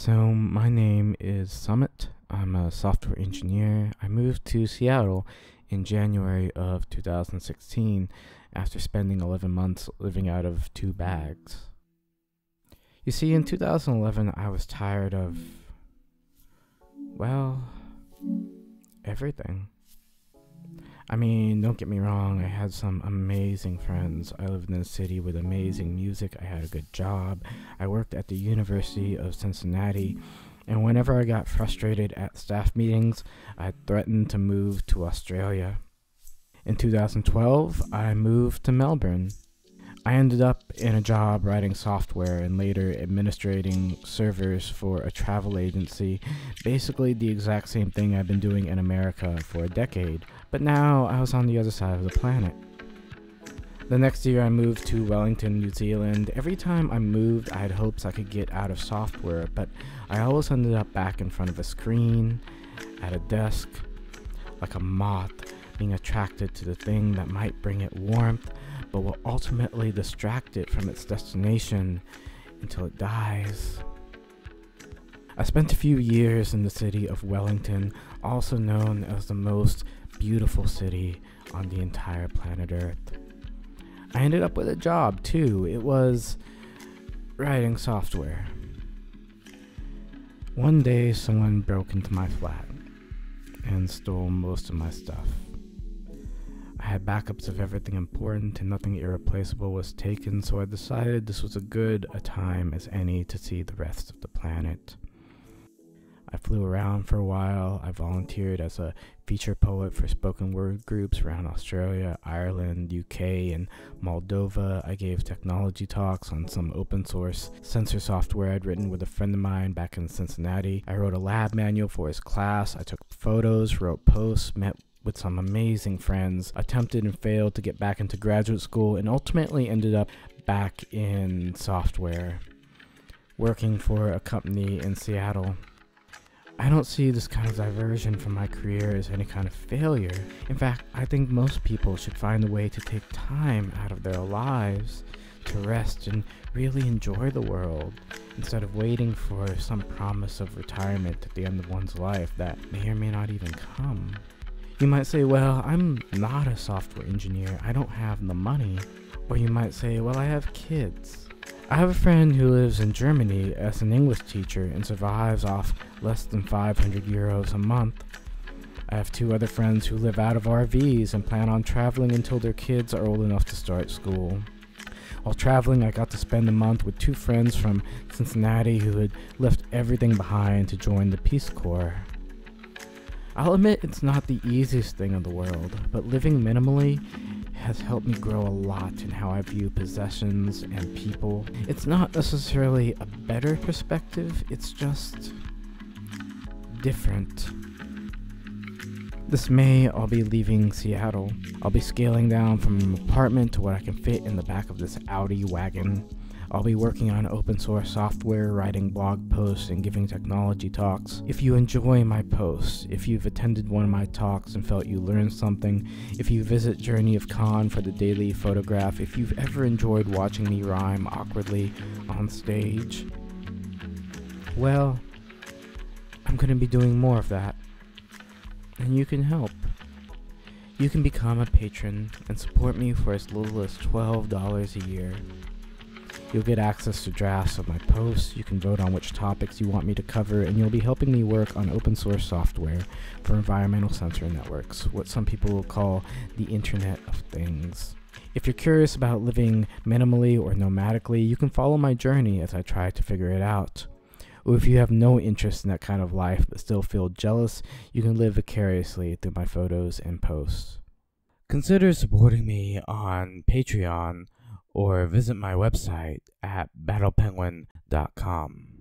So my name is Summit. I'm a software engineer. I moved to Seattle in January of 2016 after spending 11 months living out of two bags. You see, in 2011, I was tired of, well, everything. I mean, don't get me wrong, I had some amazing friends. I lived in a city with amazing music. I had a good job. I worked at the University of Cincinnati. And whenever I got frustrated at staff meetings, I threatened to move to Australia. In 2012, I moved to Melbourne. I ended up in a job writing software and later administrating servers for a travel agency, basically the exact same thing I've been doing in America for a decade, but now I was on the other side of the planet. The next year I moved to Wellington, New Zealand. Every time I moved, I had hopes I could get out of software, but I always ended up back in front of a screen, at a desk, like a moth, being attracted to the thing that might bring it warmth, but will ultimately distract it from its destination until it dies. I spent a few years in the city of Wellington, also known as the most beautiful city on the entire planet Earth. I ended up with a job too. It was writing software. One day someone broke into my flat and stole most of my stuff. I had backups of everything important and nothing irreplaceable was taken, so I decided this was as good a time as any to see the rest of the planet. I flew around for a while. I volunteered as a feature poet for spoken word groups around Australia, Ireland, UK, and Moldova. I gave technology talks on some open source sensor software I'd written with a friend of mine back in Cincinnati. I wrote a lab manual for his class. I took photos, wrote posts, met with some amazing friends, attempted and failed to get back into graduate school, and ultimately ended up back in software, working for a company in Seattle. I don't see this kind of diversion from my career as any kind of failure. In fact, I think most people should find a way to take time out of their lives to rest and really enjoy the world, instead of waiting for some promise of retirement at the end of one's life that may or may not even come. You might say, well, I'm not a software engineer, I don't have the money. Or you might say, well, I have kids. I have a friend who lives in Germany as an English teacher and survives off less than 500 euros a month. I have two other friends who live out of RVs and plan on traveling until their kids are old enough to start school. While traveling, I got to spend a month with two friends from Cincinnati who had left everything behind to join the Peace Corps. I'll admit it's not the easiest thing in the world, but living minimally has helped me grow a lot in how I view possessions and people. It's not necessarily a better perspective, it's just different. This May, I'll be leaving Seattle. I'll be scaling down from an apartment to what I can fit in the back of this Audi wagon. I'll be working on open source software, writing blog posts, and giving technology talks. If you enjoy my posts, if you've attended one of my talks and felt you learned something, if you visit Journey of Con for the daily photograph, if you've ever enjoyed watching me rhyme awkwardly on stage, well, I'm going to be doing more of that. And you can help. You can become a patron and support me for as little as $12 a year. You'll get access to drafts of my posts, you can vote on which topics you want me to cover, and you'll be helping me work on open source software for environmental sensor networks, what some people will call the Internet of Things. If you're curious about living minimally or nomadically, you can follow my journey as I try to figure it out. Or if you have no interest in that kind of life but still feel jealous, you can live vicariously through my photos and posts. Consider supporting me on Patreon or visit my website at battlepenguin.com.